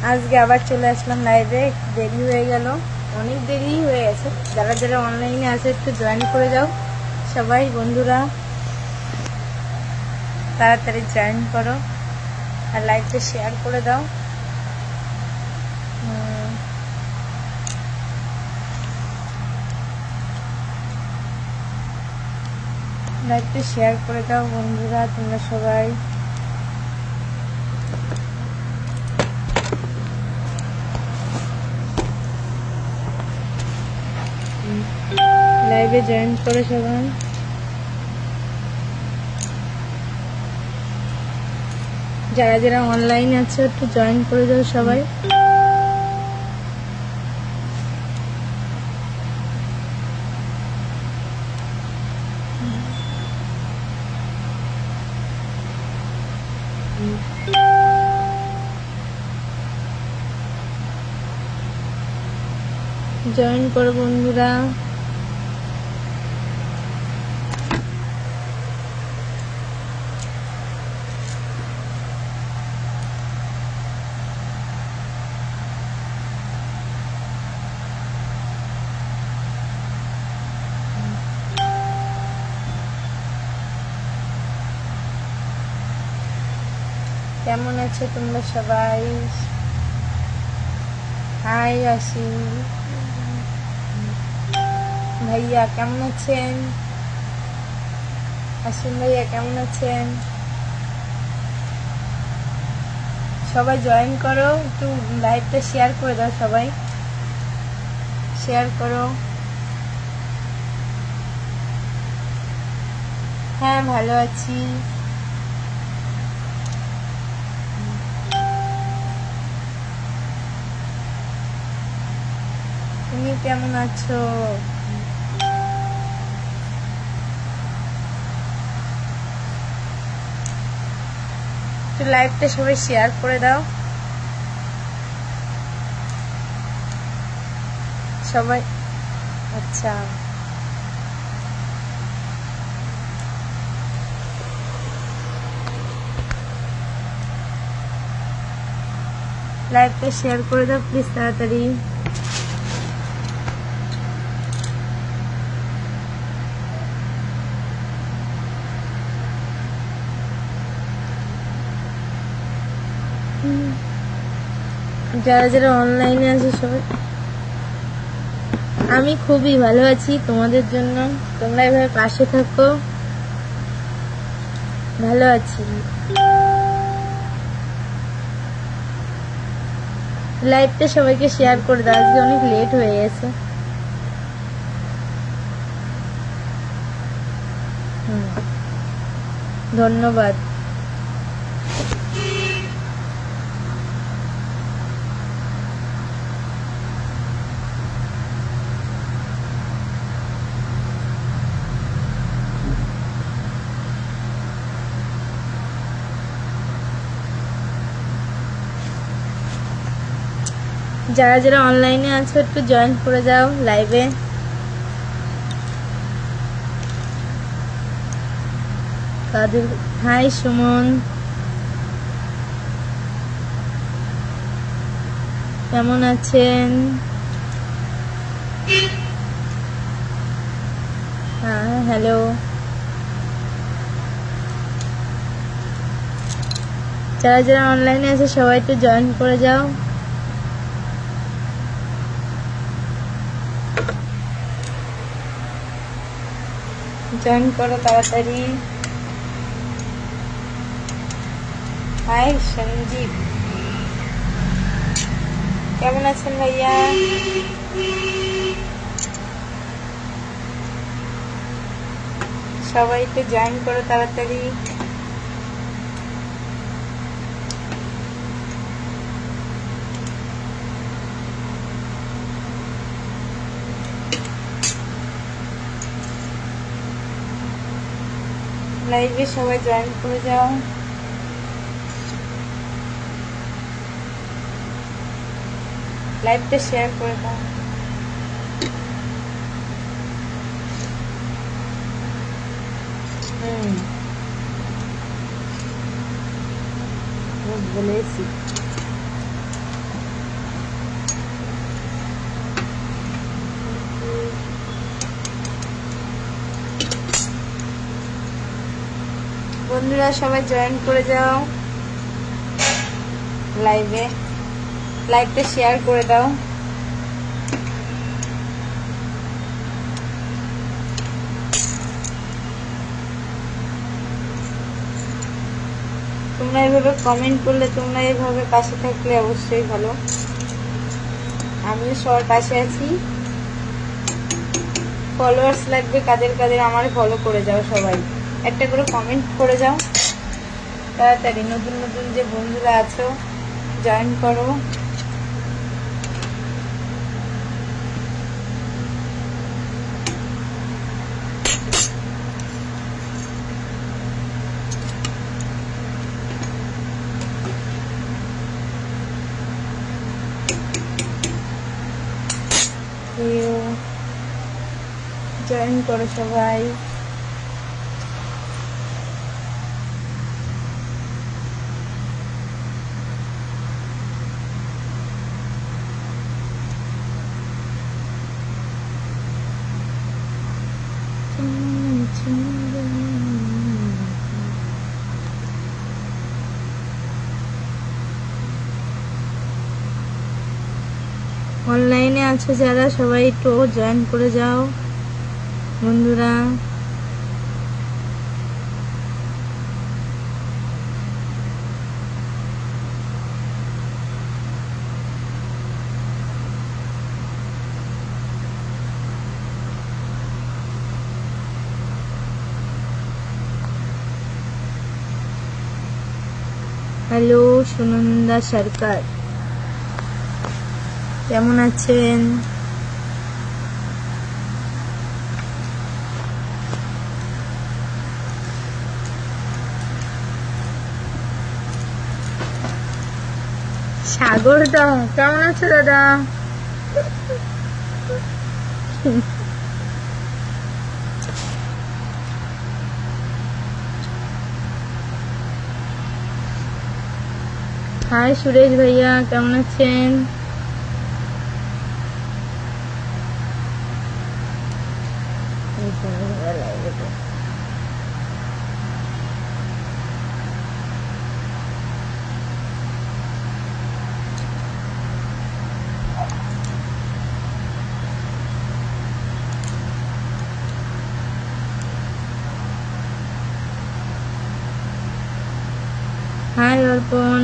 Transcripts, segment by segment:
আজকে আবার চলে আসলাম লাইভে। দেরি হয়ে গেল, অনেক দেরি হয়ে গেছে। যারা যারা অনলাইনে আছে একটু জয়েন করে যাও সবাই বন্ধুরা, তাড়াতাড়ি জয়েন করো আর লাইভটা শেয়ার করে দাও। লাইভটা শেয়ার করে দাও বন্ধুরা তোমরা সবাই। লাইভে জয়েন করে সবাই। যারা যারা অনলাইনে আছে একটু জয়েন করে দাও সবাই। জয়েন করো বন্ধুরা। কেমন আছো তোমরা সবাই? হাই আসি ভাইয়া, কেমন আছেন? আসিন ভাইয়া কেমন আছেন? সবাই জয়েন করো, একটু লাইভটা শেয়ার করে দাও সবাই, শেয়ার করো। হ্যাঁ ভালো আছি। তুমি কেমন আছো? একটু লাইভটা সবাই শেয়ার করে দাও সবাই। আচ্ছা লাইভটা শেয়ার করে দাও প্লিজ তাড়াতাড়ি। যারা যারা অনলাইনে আছে সবাই। আমি খুবই ভালো আছি তোমাদের জন্য, তোমরা এভাবে পাশে থাকো। ভালো আছি। লাইভটা সবাইকে শেয়ার করে দাও, আজকে অনেক লেট হয়ে গেছে। ধন্যবাদ। যারা যারা অনলাইনে আছো একটু জয়েন করে যাও লাইভে। হাই সুমন, কেমন আছেন? হ্যাঁ হ্যালো। যারা যারা অনলাইনে আছে সবাই একটু জয়েন করে যাও। জয়েন করো তাড়াতাড়ি। হাই সঞ্জীব, কেমন আছেন ভাইয়া? সবাই একটু জয়েন করো তাড়াতাড়ি। লাইভে সবাই জয়েন করে যাও। লাইভটা শেয়ার করে দাও। বলেছি বন্ধুরা সবাই জয়েন করে যাও লাইভে, লাইভটা শেয়ার করে দাও। তোমরা এভাবে কমেন্ট করলে, তোমরা এভাবে পাশে থাকলে অবশ্যই ভালো। আমিও সবার পাশে আছি। ফলোয়ার্স লাগবে কাদের কাদের, আমার ফলো করে যাও সবাই, একটা করে কমেন্ট করে যাও তাড়াতাড়ি। নতুন নতুন যে বন্ধুরা আছো জয়েন করো। জয়েন করো সবাই। অনলাইনে আছো যারা সবাই একটু জয়েন করে যাও বন্ধুরা। হ্যালো সুনন্দা সরকার, কেমন আছেন? সাগর দা কেমন আছো দাদা? হাই সুরেশ ভাইয়া, কেমন আছেন? হাই অর্পণ,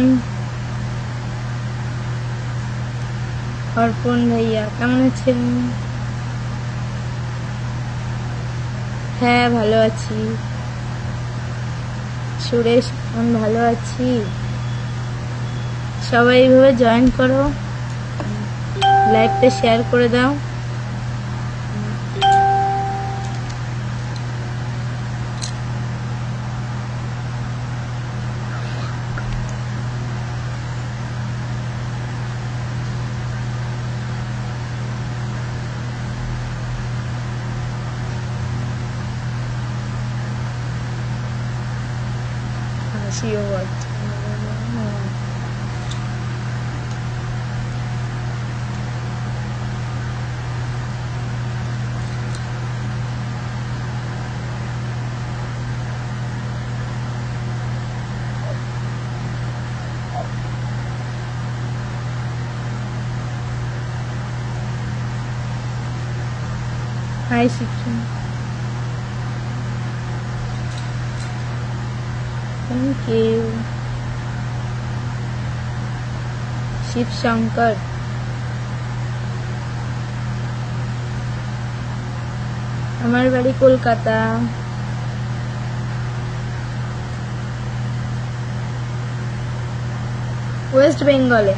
অর্পণ ভাইয়া কেমন আছেন? হ্যাঁ ভালো আছি। সুরেশ আমি ভালো আছি। সবাই এইভাবে জয়েন করো, লাইভটা শেয়ার করে দাও। Hi Shikshan. Thank you. Shiv Shankar. আমার বাড়ি কলকাতা। ওয়েস্ট বেঙ্গলে।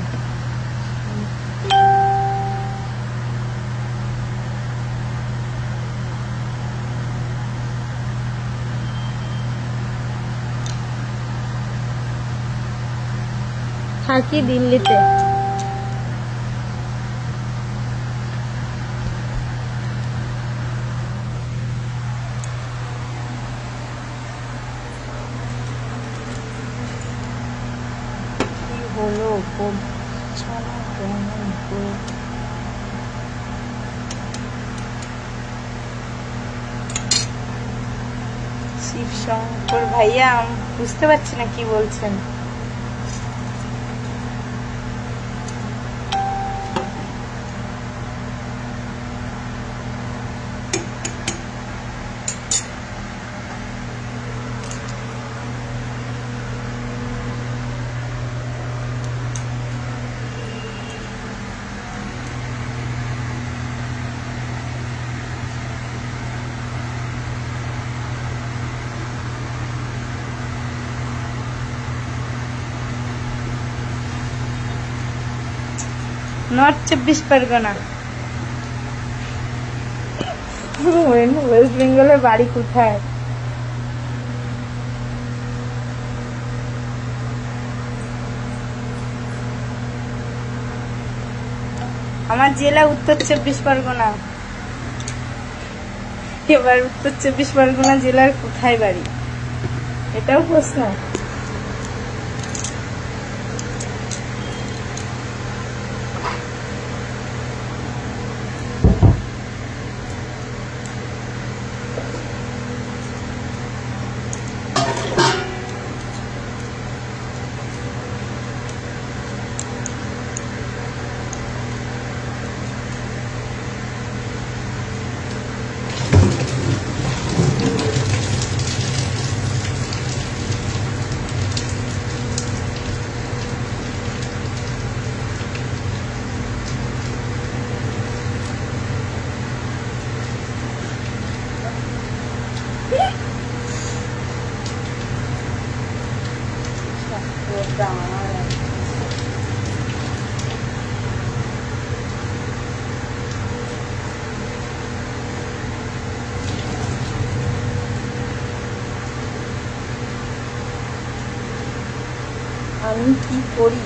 থাকি দিল্লিতে। হলো শিব শঙ্কর ভাইয়া বুঝতে পারছি না কি বলছেন। নর্থ 24 পরগনা। ওয়েস্ট বেঙ্গলের বাড়ি কোথায়? আমার জেলা উত্তর 24 পরগনা। এবার উত্তর 24 পরগনা জেলার কোথায় বাড়ি, এটাও প্রশ্ন। আমি কি করি?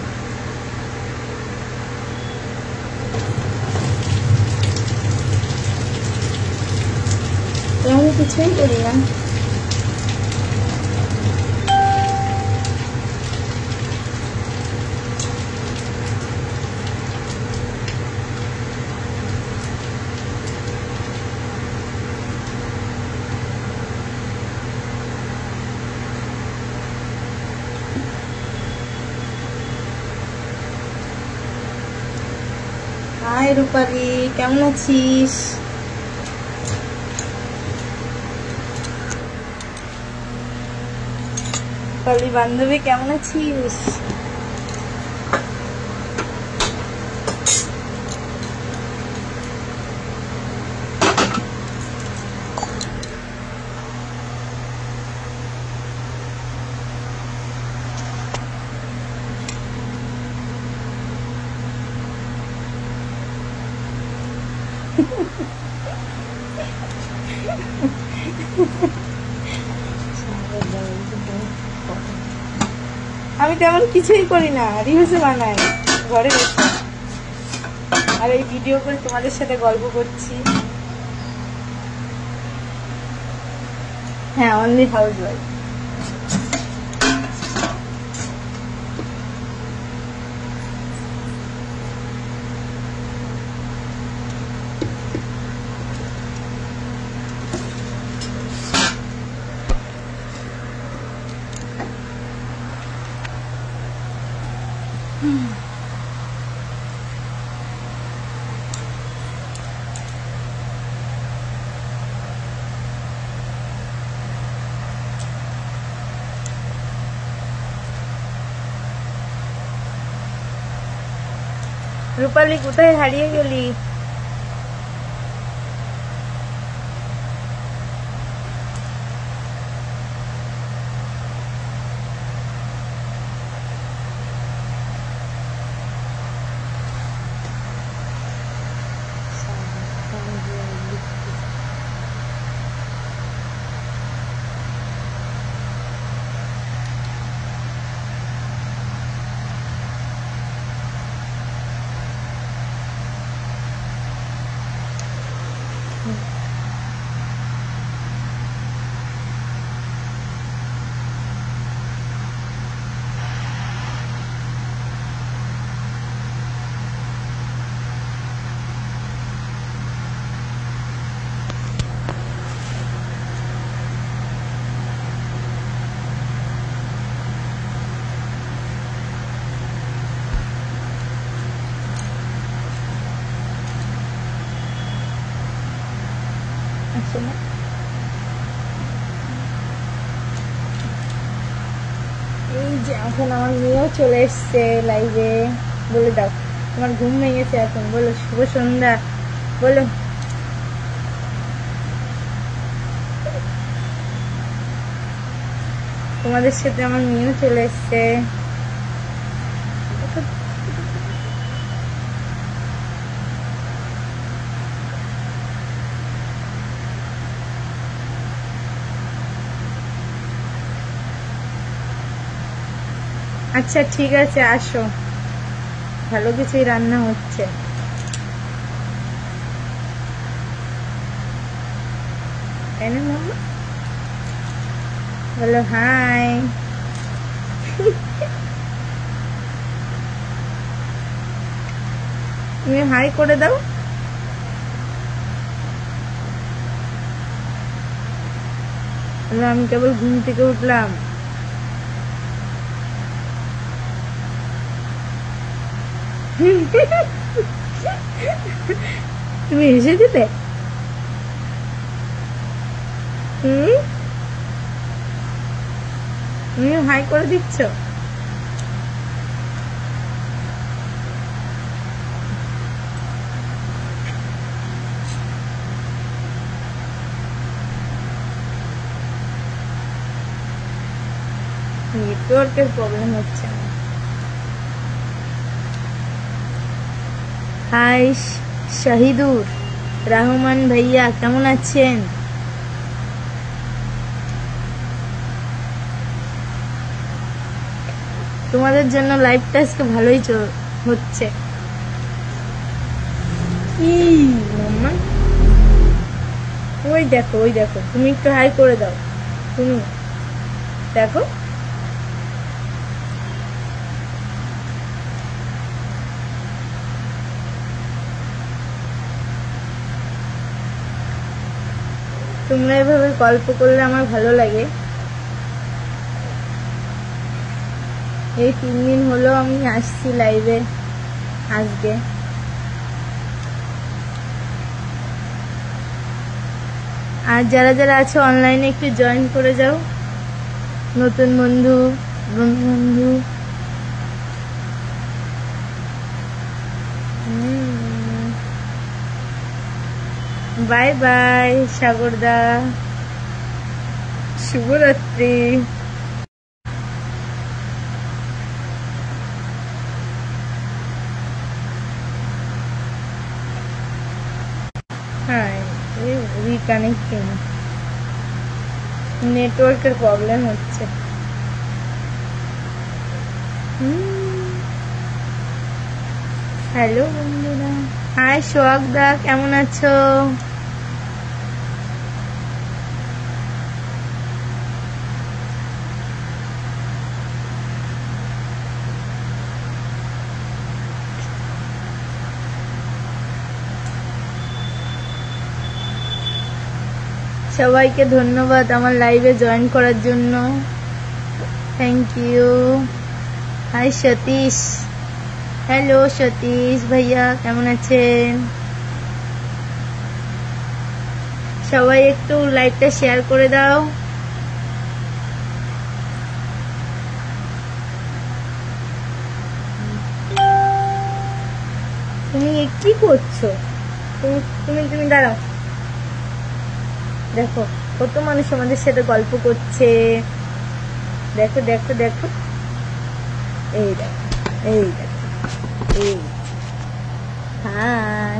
আমি কিছুই করি না। হাই রূপালী, কেমন আছিস? রূপালী বান্ধবী কেমন আছিস? আমি তেমন কিছুই করি না, রিলস বানাই ঘরে বসে, আর এই ভিডিও করে তোমাদের সাথে গল্প করছি। হ্যাঁ, অনলি হাউস ওয়াইফ। রূপালী কোথায় হারিয়ে গেলি? হচ্ছে না। এই যে এখন আমার মেয়েও চলে এসছে লাইভে। বলে দাও, তোমার ঘুম ভেঙেছে এখন, বলো শুভ সন্ধ্যা বলো। তোমাদের সাথে আমার মেয়েও চলে এসছে। আচ্ছা ঠিক আছে, আসো, ভালো কিছুই রান্না হচ্ছে। বলো হাই। তুমি হাই করে দাও। আমি কেবল ঘুম থেকে উঠলাম। তুমি এসে দিতে তুমি হাই করে দিচ্ছ। নেটওয়ার্কের প্রবলেম হচ্ছে। হাই শাহিদুর রহমান ভাইয়া, কেমন আছেন? তোমাদের জন্য লাইভটা আজকে ভালোই হচ্ছে। ওই দেখো, ওই দেখো, তুমি একটু হাই করে দাও। তুমি দেখো, তোমরা এভাবে গল্প করলে আমার ভালো লাগে। এই 3 দিন হলো আমি আসছি লাইভে আজকে। আর যারা যারা আছে অনলাইনে একটু জয়েন করে যাও, নতুন বন্ধু বন্ধু। বাই বাই সাগরদা, শুভরাত্রি। হ্যাঁ, রিকানেক্টিং, নেটওয়ার্কের প্রবলেম হচ্ছে। হ্যালো বন্ধুরা, হাই সোহাগ দা, কেমন আছো? সবাইকে ধন্যবাদ আমার লাইভে জয়েন করার জন্য, thank you. Hi Satish, hello Satish ভাইয়া, কেমন আছেন? সবাই একটু লাইভটা শেয়ার করে দাও। তুমি কি করছো? তুমি দাঁড়াও, দেখো কত মানুষ আমাদের সাথে গল্প করছে। দেখো দেখো দেখো, এই দেখো, এই দেখো, এই। হাই,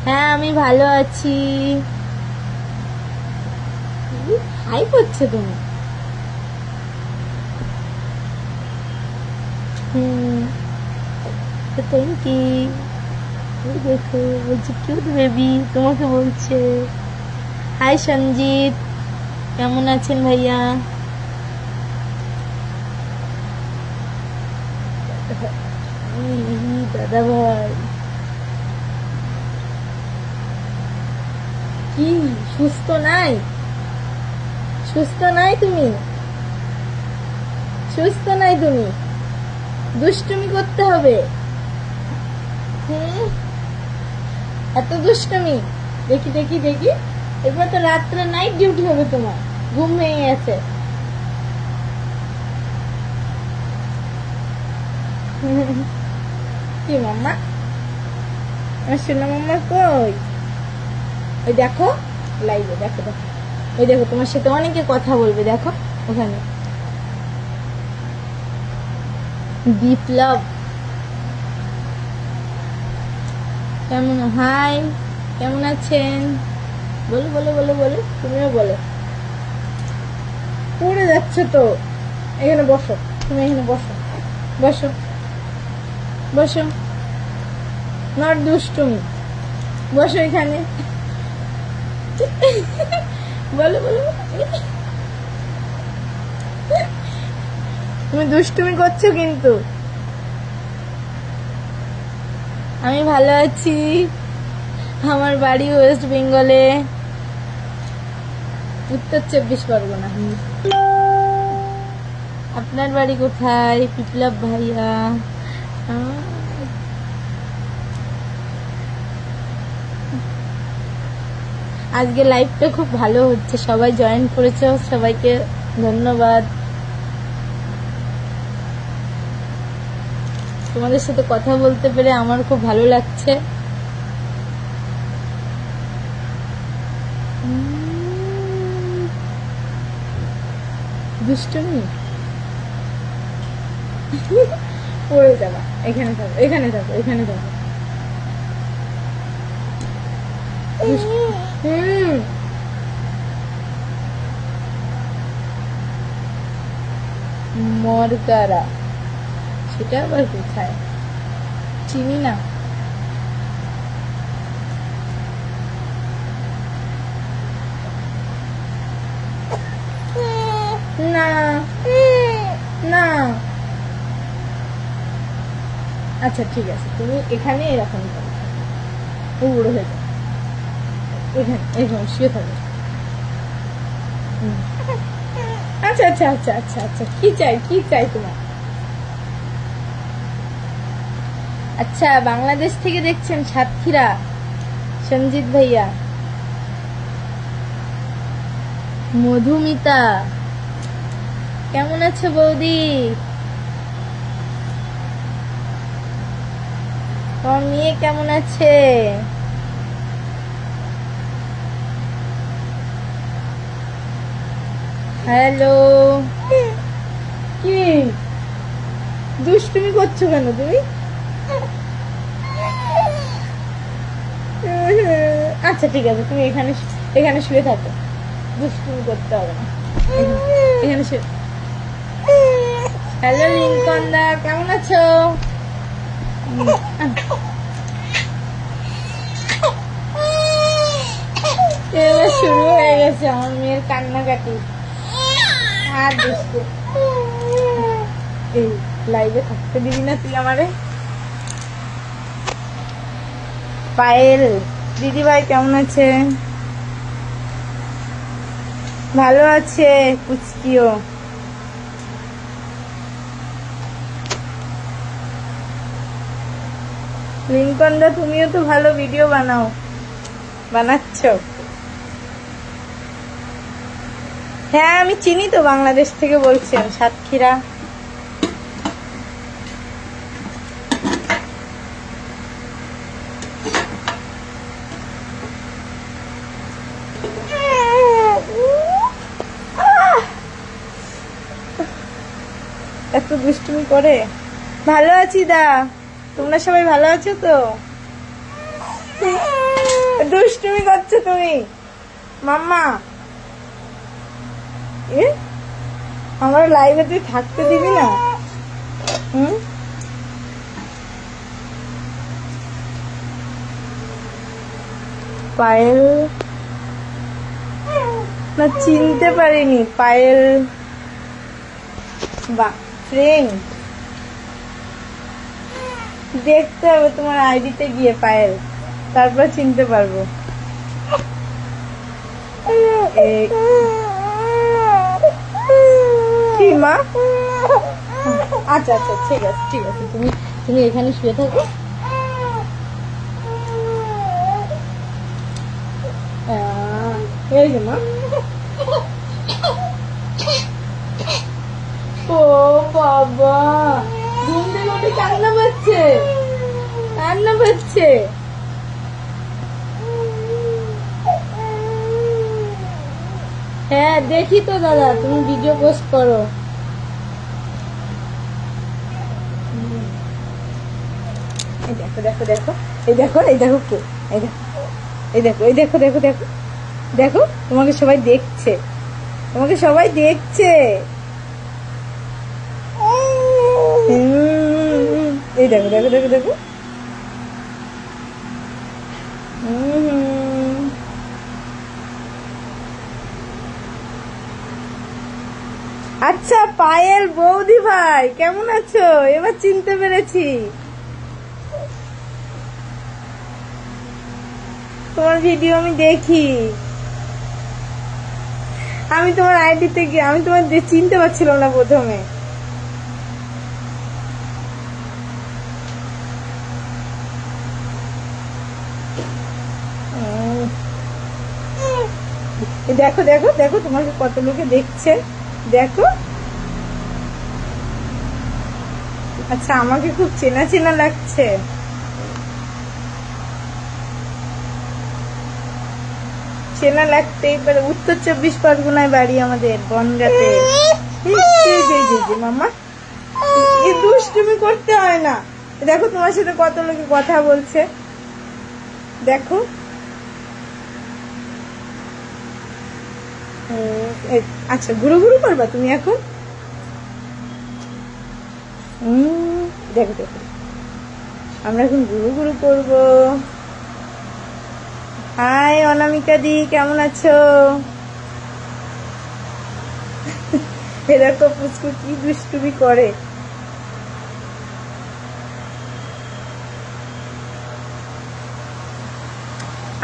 হ্যাঁ আমি ভালো আছি। হাই করছো তুমি? Thank you. দেখো বলছি কিউট বেবি তোমাকে বলছে। হাই সঞ্জিত, কেমন আছেন ভাইয়া? দাদা ভাই, কি সুস্থ নাই? সুস্থ নাই তুমি? সুস্থ নাই তুমি? দুষ্টুমি করতে হবে। এত দুষ্টুমি? দেখি দেখি দেখি, এবার তো রাত্রে নাইট ডিউটি হবে তোমার, ঘুম ভেঙে গেছে। কি মাম্মা, আমার সোনা মাম্মা কই? ওই দেখো লাইভে, দেখো দেখো, ওই দেখো তোমার সাথে অনেকে কথা বলবে, দেখো ওখানে। বিপ্লব কেমন, হাই কেমন আছেন? বলো বলো বলো বলো, তুমিও বলো। পড়ে যাচ্ছে তো, এখানে বসো, তুমি এখানে বসো, বসো বসো, নট দুষ্টুমি, বসো এখানে। বলো বলো, তুমি দুষ্টুমি করছো কিন্তু। আমি ভালো আছি, আমার বাড়ি ওয়েস্ট বেঙ্গলে, উত্তর 24 পরগনা। আপনার বাড়ি কোথায় বিপ্লব ভাইয়া? আজকে লাইভটা খুব ভালো হচ্ছে, সবাই জয়েন করেছে, সবাইকে ধন্যবাদ। তোমাদের সাথে কথা বলতে পেরে আমার খুব ভালো লাগছে। দুষ্টুমি পড়ে যাবা, এখানে থাকো এখানে থাকো এখানে থাকো। মরগারা, সেটা আবার কোথায়? চিনি না। না না, আচ্ছা ঠিক আছে, তুমি এখানে এরকম করো, উড়ো হয়ে যাও, এখানে এরকম শুয়ে থাকো। আচ্ছা আচ্ছা আচ্ছা আচ্ছা আচ্ছা, কি চাই কি চাই তোমার? আচ্ছা, বাংলাদেশ থেকে দেখছেন সাতক্ষীরা, সঞ্জিত ভাইয়া। মধুমিতা কেমন আছে বৌদি? তোমার মেয়ে কেমন আছে? হ্যালো, কি দুষ্টুমি করছো কেন তুমি? আচ্ছা ঠিক আছে, তুমি এখানে এখানে শুয়ে থাকো, দুষ্টুমি করতে হবে না, এখানে শুয়ে। হ্যালো লিঙ্কন দা, কেমন আছো? এবার শুরু হয়ে গেছে আমার মেয়ের কান্নাকাটি আর দুষ্টু। এই লাইভে থাকতে দিবি না তুই আমারে? পায়েল দিদি ভাই কেমন আছে? ভালো আছে পুচকিও। লিঙ্কন দা, তুমিও তো ভালো ভিডিও বানাও, বানাচ্ছ। হ্যাঁ আমি চিনি তো, বাংলাদেশ থেকে বলছেন, সাতক্ষীরা। এত দুষ্টুমি করে। ভালো আছি দা, তোমরা সবাই ভালো আছো তো? দুষ্টুমি করছো তুমি মাম্মা? আমার লাইভে তুই থাকতে দিবি না? পায়েল না, চিনতে পারিনি। পায়েল বা ফ্রেন্ড, দেখতে হবে তোমার আইডিতে গিয়ে পায়েল, তারপর চিনতে পারবো। কি মা? আচ্ছা আচ্ছা ঠিক আছে ঠিক আছে, তুমি তুমি এখানে শুয়ে থাকো। এই যে মা, ও বাবা ঘুম থেকে উঠে কান্না পাচ্ছে, কান্না পাচ্ছে। হ্যাঁ দেখি তো দাদা, তুমি ভিডিও পোস্ট করো। এই দেখো দেখো দেখো, এই দেখো এই দেখো কে, এই দেখো এই দেখো এই দেখো দেখো দেখো দেখো, তোমাকে সবাই দেখছে, তোমাকে সবাই দেখছে। এই দেখো দেখো দেখো দেখো। আচ্ছা পায়েল বৌদি ভাই কেমন আছো? এবার চিনতে পেরেছি, তোমার ভিডিও আমি দেখি। আমি তোমার আইডিতে গিয়ে আমি তোমার চিনতে পারছিলাম না প্রথমে। দেখো দেখো দেখো, তোমাকে কত লোকে দেখছে, দেখো। আচ্ছা আমাকে খুব চেনা চেনা লাগছে। চেনা লাগতেই পারে, উত্তর 24 পরগনায় বাড়ি আমাদের, বনগাঁতে। মামা এই দুষ্টুমি করতে হয় না। দেখো তোমার সাথে কত লোকে কথা বলছে, দেখো। আচ্ছা ঘুরু ঘুরু করবা তুমি এখন? দেখো দেখো, আমরা এখন ঘুরু ঘুরু করবো। হাই অনামিকা দি, কেমন আছো? দেখো পুচকু কি দুষ্টুমি করে।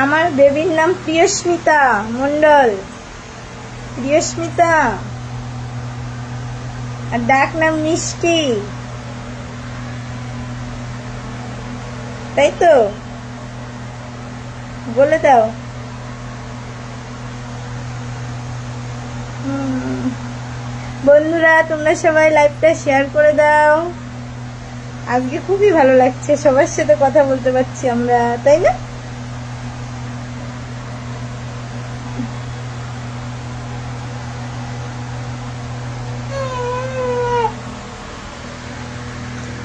আমার বেবির নাম প্রিয়স্মিতা মন্ডল, প্রিয়স্মিতা, আর ডাক নাম মিষ্টি, তাই তো? বলে দাও। বন্ধুরা তোমরা সবাই লাইভটা শেয়ার করে দাও। আজকে খুবই ভালো লাগছে, সবার সাথে কথা বলতে পারছি আমরা, তাই না?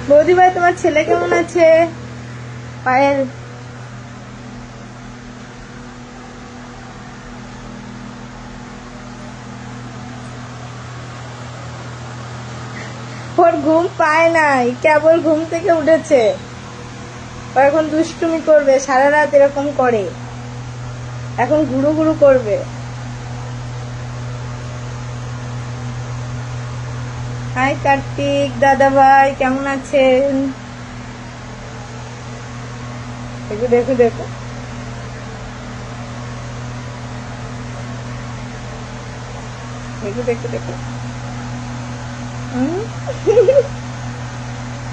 বৌদি ভাই তোমার ছেলে কেমন আছে? পায়েল ওর ঘুম পায় নাই, কেবল ঘুম থেকে উঠেছে। এখন দুষ্টুমি করবে, সারা রাত এরকম করে, এখন ঘুরু ঘুরু করবে। হাই কার্তিক দাদা ভাই, কেমন আছেন? দেখো দেখো দেখো, দেখো দেখো দেখো।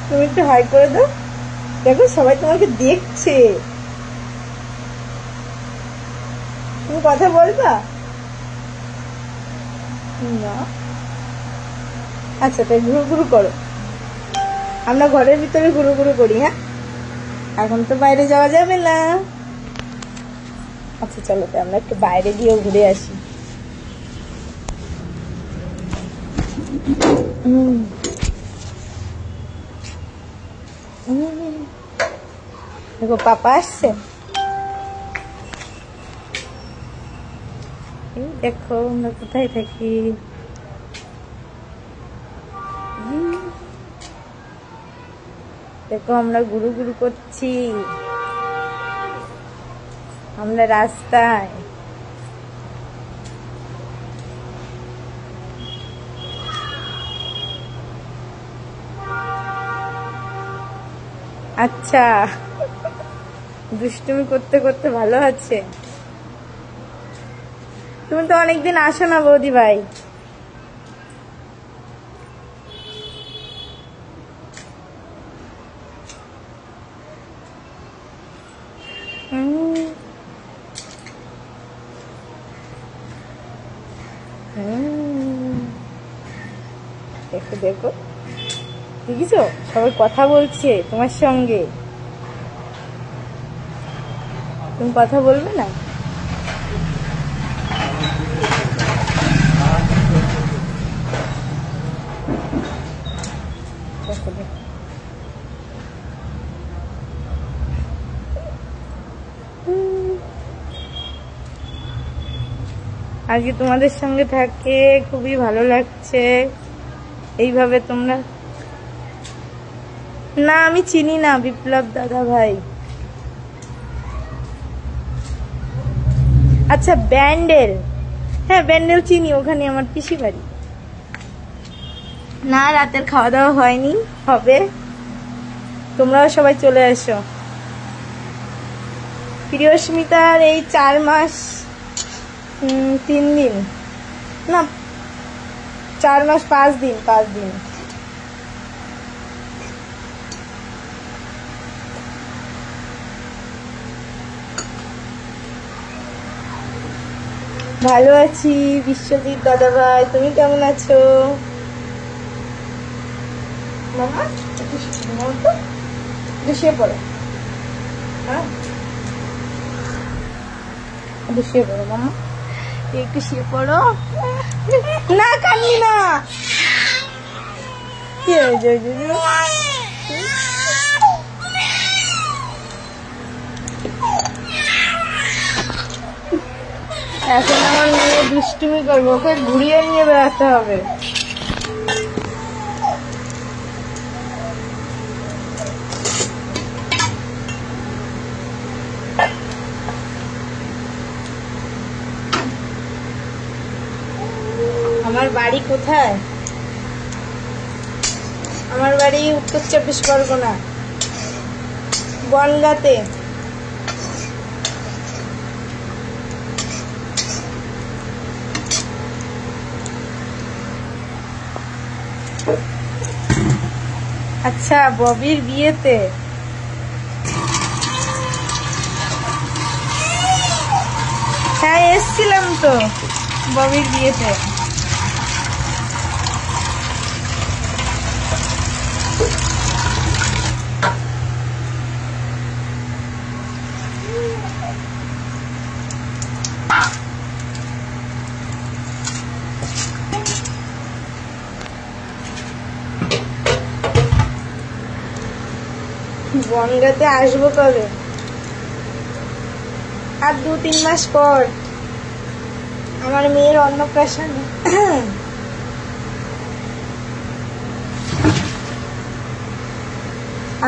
তুমি একটু হাই করে দাও, দেখো সবাই তোমাকে দেখছে। তুমি কথা বলবা না? আচ্ছা তাই ঘুরু ঘুরু করো, আমরা ঘরের ভিতরে ঘুরু ঘুরু করি। হ্যাঁ এখন তো বাইরে যাওয়া যাবে না। আচ্ছা চলো তো আমরা একটু বাইরে গিয়েও ঘুরে আসি। দেখো পাপা আসছে, দেখো আমরা কোথায় থাকি। দেখো আমরা ঘুরু ঘুরু করছি, আমরা রাস্তায়। আচ্ছা দুষ্টুমি করতে করতে ভালো আছে। তুমি তো অনেকদিন আসো না বৌদি ভাই। দেখো দেখো, বুঝছো সবাই কথা বলছে তোমার সঙ্গে, তুমি কথা বলবে না? দেখো দেখো, আজকে তোমাদের সঙ্গে থাকে খুবই ভালো লাগছে। এইভাবে তোমরা, না আমি চিনি না বিপ্লব দাদা ভাই। আচ্ছা ব্যান্ডেল, হ্যাঁ ব্যান্ডেল চিনি, ওখানে আমার পিসি বাড়ি। না রাতের খাওয়া দাওয়া হয়নি, হবে। তোমরাও সবাই চলে এসো। প্রিয়স্মিতার এই 4 মাস 3 দিন, না 4 মাস 5 দিন, 5 দিন। ভালো আছি বিশ্বজিৎ দাদা ভাই, তুমি কেমন আছো? মামা একটু শুয়ে পড়ো, হ্যাঁ একটু শুয়ে পড়ো মামা, একটু শুয়ে পড়ো। না কান্দি না, কি হয়েছে? এখন আমার মেয়ে দুষ্টুমি করবো, ওকে ঘুরিয়ে নিয়ে বেড়াতে হবে। আমার বাড়ি কোথায়? আমার বাড়ি উত্তর 24 পরগনা, বনগাঁতে। আচ্ছা ববির বিয়েতে? হ্যাঁ এসছিলাম তো ববির বিয়েতে। বনগাঁতে আসবো কবে? আর 2-3 মাস পর, আমার মেয়ের অন্নপ্রাশন।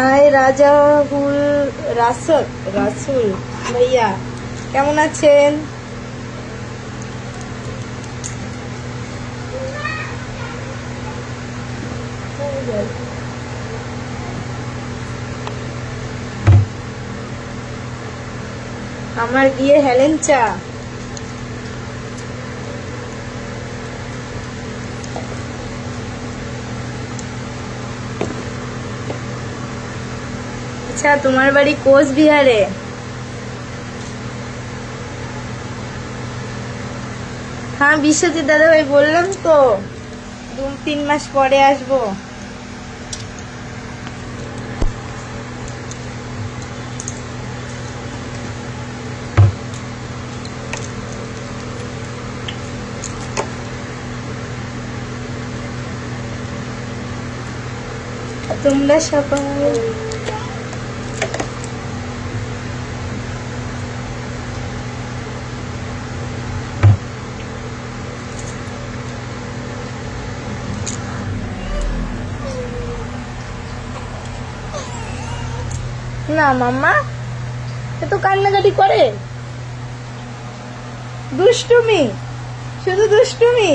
আয় রাসুল ভাইয়া কেমন আছেন? আমার বিয়ে হেলেঞ্চা। আচ্ছা তোমার বাড়ি কোচবিহারে? হ্যাঁ বিশ্বজিৎ দাদা ভাই বললাম তো 2-3 মাস পরে আসবো। তোমরা সবাই না মাম্মা এত কান্নাকাটি করে, দুষ্টুমি, শুধু দুষ্টুমি।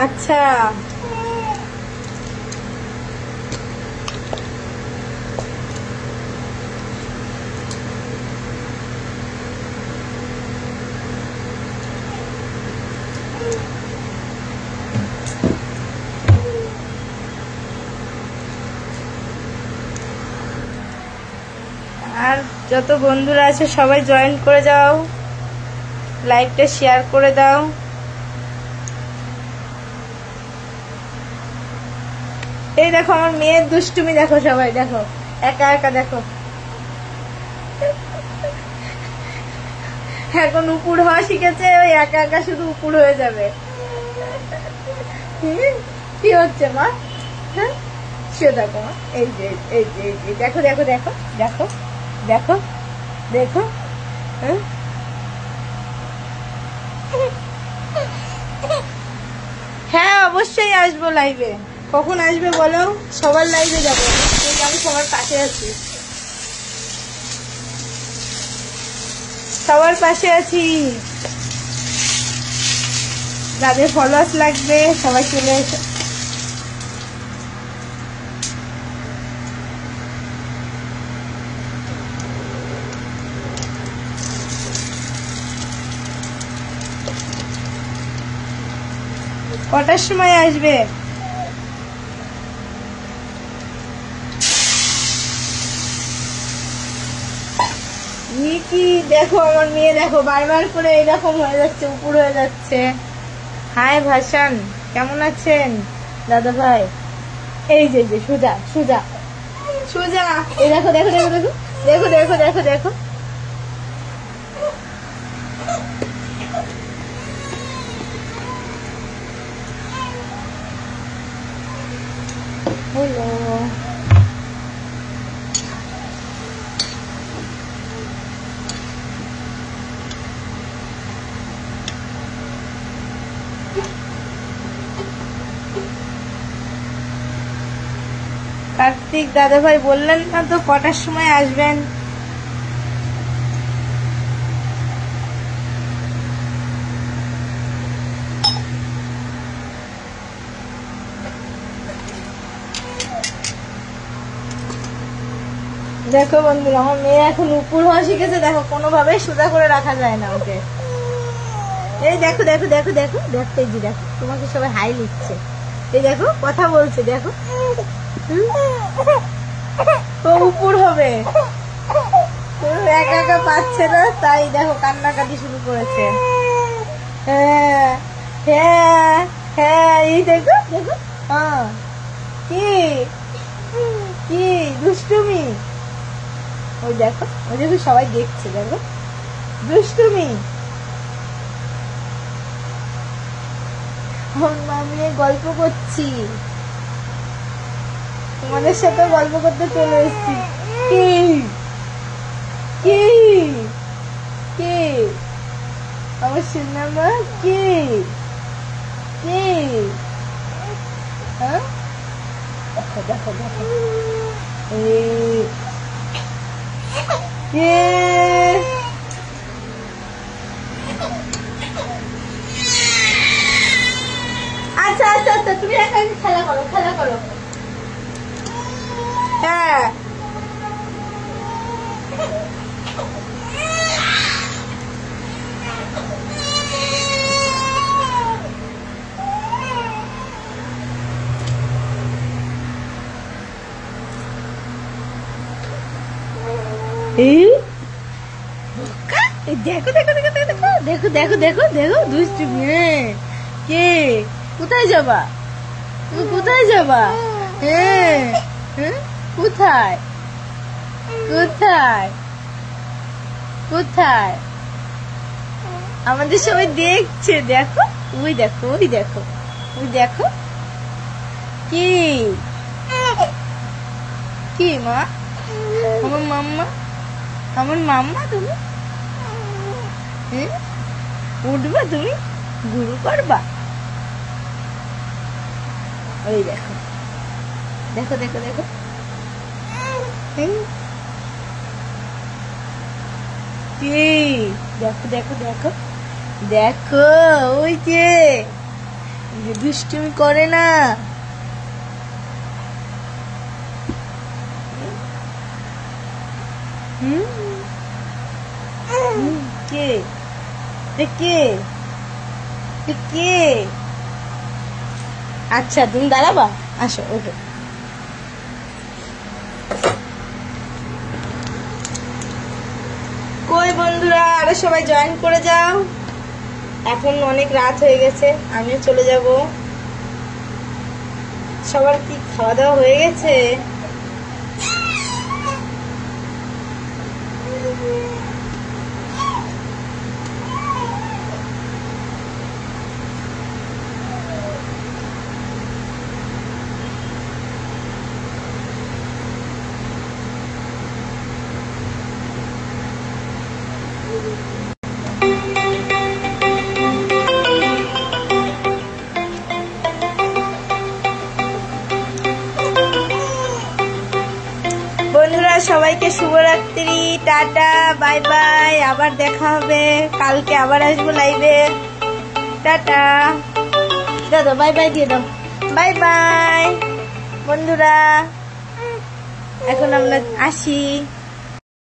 আচ্ছা আর যত বন্ধুরা আছে সবাই জয়েন করে যাও। লাইভটা শেয়ার করে দাও। এই দেখো আমার মেয়ের দুষ্টুমি দেখো, সবাই দেখো, একা একা দেখো। এখন উপর হওয়া শিখেছে, ওই একা একা শুধু উপর হয়ে যাবে। কি হচ্ছে মা? হ্যাঁ সে দেখো মা, এই যে এই যে এই যে দেখো দেখো দেখো দেখো দেখো দেখো। হ্যাঁ অবশ্যই আসবো লাইভে। কখন আসবে বলো? সবার লাইভে যাবো, আমি সবার পাশে আছি, সবার পাশে আছি। যাদের ফলোয়ার্স লাগবে সবাই চলে এসো। কটার সময় আসবে? কি দেখো আমার মেয়ে দেখো, বারবার করে এরকম হয়ে যাচ্ছে, উপর হয়ে যাচ্ছে। হাই ভাসান, কেমন আছেন দাদা ভাই? এই যে যে সুজা সুজা সুজা, এই দেখো দেখো দেখো দেখো দেখো দেখো দেখো দেখো। হ্যালো কার্তিক দাদা ভাই, বললেন না তো কটার সময় আসবেন? দেখো বন্ধুরা, আমার মেয়ে এখন উপর হওয়া শিখেছে, দেখো কোনোভাবে সোজা করে রাখা যায় না ওকে। এই দেখো দেখো দেখো দেখো দেখো, এই যে দেখো তোমাকে সবাই হাই লিখছে, এই দেখো কথা বলছে, দেখো ও উপর হবে, একা একা পাচ্ছে না, তাই দেখো কান্নাকাটি শুরু করেছে। হ্যাঁ হ্যাঁ হ্যাঁ, এই দেখো দেখো, হ্যাঁ কি কি দুষ্টুমি, ওই দেখো ওই দেখো সবাই দেখছে, দেখো দুষ্টুমি। আমি গল্প করছি, তোমাদের সাথে গল্প করতে চলে এসেছি। কি কি কি আমার সিনেমা কি কি? হ্যাঁ দেখো দেখো দেখো, আচ্ছা আচ্ছা আচ্ছা, তুমি একা খেলা করো, খেলা করো। হ্যাঁ দেখো দেখো দেখো দেখো দেখো দেখো দেখো দেখো দুষ্টু মেয়ে। কে? কোথায় যাবা তুমি? কোথায় যাবা? হ্যাঁ হ্যাঁ, কোথায় কোথায় কোথায়? আমাদের সবাই দেখছে, দেখো ওই দেখো ওই দেখো ওই দেখো। কি কি মা? আমার মাম্মা, আমার মাম্মা তুমি উঠবা, তুমি গুরু করবা। ওই দেখো দেখো দেখো দেখো, কি দেখো দেখো দেখো দেখো, ওই যে দুষ্টুমি করে না। কে কে কে? আচ্ছা তুমি দাঁড়াবা, আসো ওকে। কই বন্ধুরা, আরো সবাই জয়েন করে যাও। এখন অনেক রাত হয়ে গেছে, আমিও চলে যাব। সবার কি খাওয়া দাওয়া হয়ে গেছে? বন্ধুরা সবাইকে শুভরাত্রি, টাটা, বাই বাই। আবার দেখা হবে, কালকে আবার আসবো লাইভে। টাটা, দাদা বাই বাই দিয়ে দাও। বাই বাই বন্ধুরা, এখন আমরা আসি।